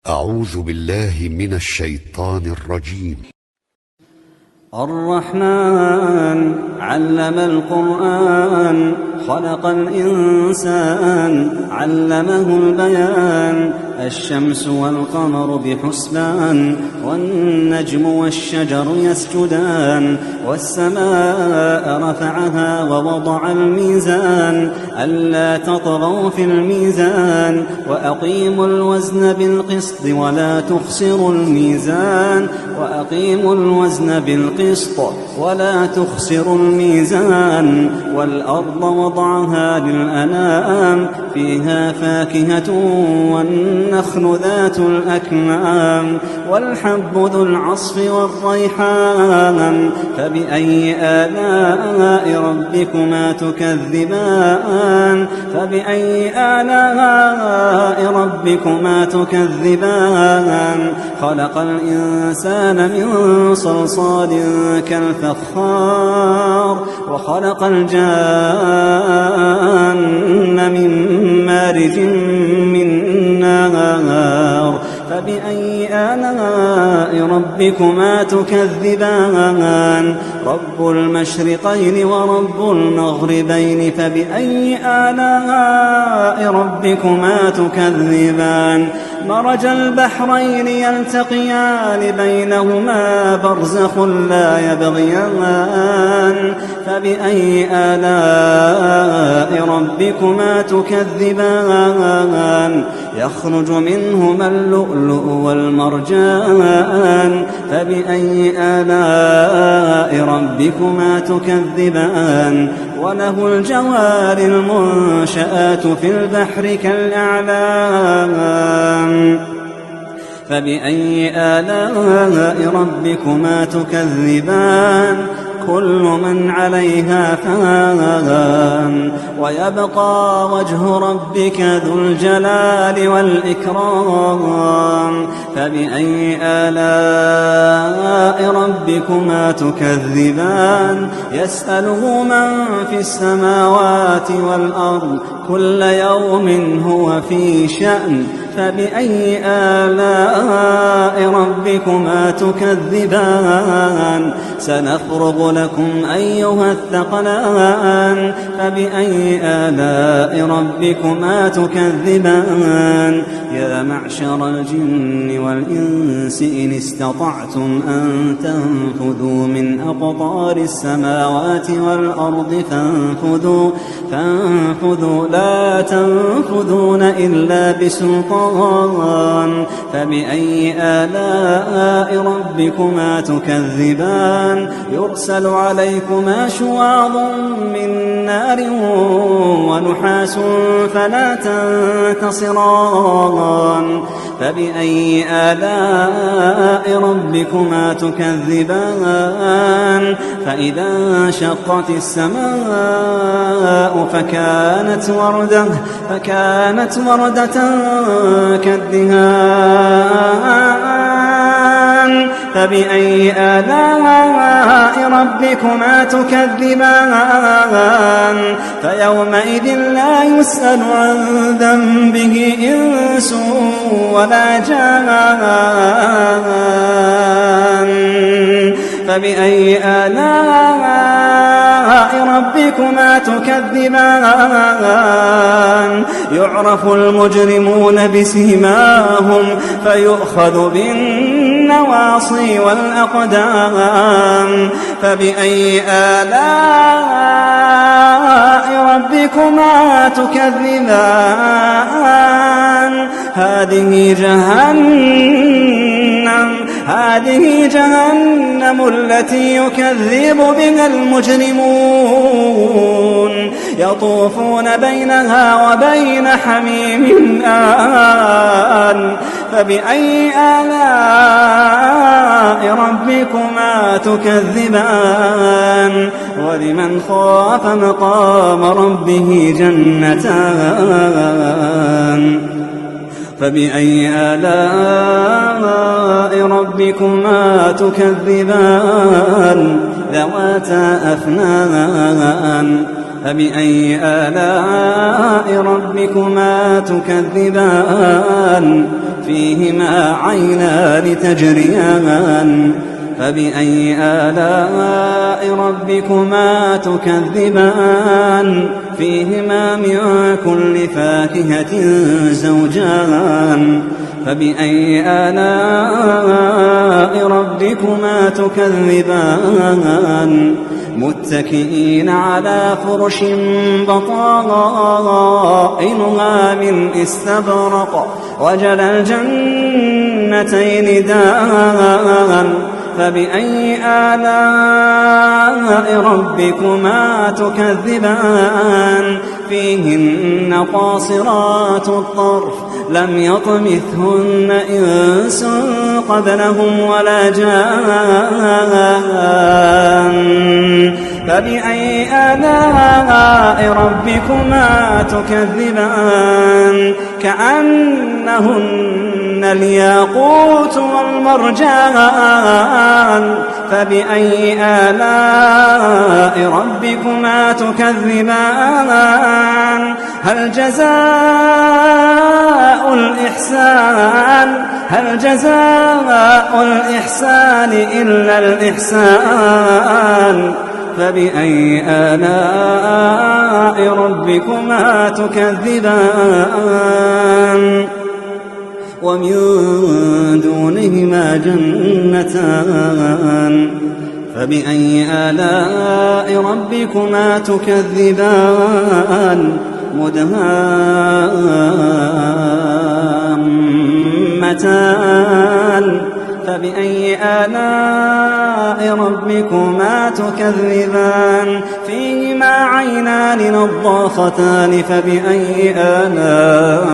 أعوذ بالله من الشيطان الرجيم. الرحمن علم القرآن خلق الإنسان علمه البيان الشمس والقمر بحسبان والنجم والشجر يسجدان والسماء رفعها ووضع الميزان ألا تطغوا في الميزان وأقيموا الوزن بالقسط ولا تخسروا الميزان وأقيموا الوزن بالقسط ولا تخسروا الميزان والأرض وضعها للأنام فيها فاكهة والنخل ذات الأكمام والحب ذو العصف والريحان فبأي آلاء ربكما تكذبان فبأي آلاء ربكما تكذبان خلق الإنسان من صلصال كالفخار وخلق الجان من مارج من نار فبأي آلاء ربكما تكذبان رب المشرقين ورب المغربين فبأي آلاء ربكما تكذبان مرج البحرين يلتقيان بينهما برزخ لا يبغيان فبأي آلاء ربكما تكذبان يخرج منهما اللؤلؤ والمرجان فبأي آلاء ربكما تكذبان وله الجوار المنشآت في البحر كالأعلام فبأي آلاء ربكما تكذبان كل من عليها فان ويبقى وجه ربك ذو الجلال والإكرام فبأي آلاء ربكما تكذبان يسأله من في السماوات والأرض كل يوم هو في شأن فبأي آلاء ربكما تكذبان سنفرغ لكم أيها الثقلان فبأي آلاء ربكما تكذبان يا معشر الجن والإنس إن استطعتم أن تنفذوا من أقطار السماوات والأرض فانفذوا لا تنفذون إلا بسلطان فبأي آلاء ربكما تكذبان يرسل عليكما شواظ من نار ونحاس فلا تنتصران فبأي آلاء ربكما تكذبان فإذا انشقت السماء فكانت وردة كالدهان فبأي آلاء ربكما تكذبان فيومئذ لا يسأل عن ذنبه إنس ولا جان فبأي آلاء ربكما تكذبان يعرف المجرمون بسيماهم فيؤخذ بالنواصي والأقدام فبأي آلاء ربكما تكذبان هذه جهنم التي يكذب بها المجرمون يطوفون بينها وبين حميم آن فبأي آلاء ربكما تكذبان ولمن خاف مقام ربه جنتان فبأي آلاء ربكما تكذبان ذواتا أفنان فبأي آلاء ربكما تكذبان فيهما عينان تجريان فبأي آلاء ربكما تكذبان فيهما من كل فاكهة زوجان فبأي آلاء ربكما تكذبان متكئين على فرش بطائنها من استبرق وجنى الجنتين دان فبأي آلاء ربكما تكذبان فيهن قاصرات الطرف لم يطمثهن إنس قبلهم ولا جان فبأي آلاء ربكما تكذبان كأنهن الياقوت والمرجان فبأي آلاء ربكما تكذبان هل جزاء الإحسان إلا الإحسان فبأي آلاء ربكما تكذبان ومن دونهما جنتان فبأي آلاء ربكما تكذبان مدهامتان فبأي آلاء ربكما تكذبان فيهما عينان نضاختان فبأي آلاء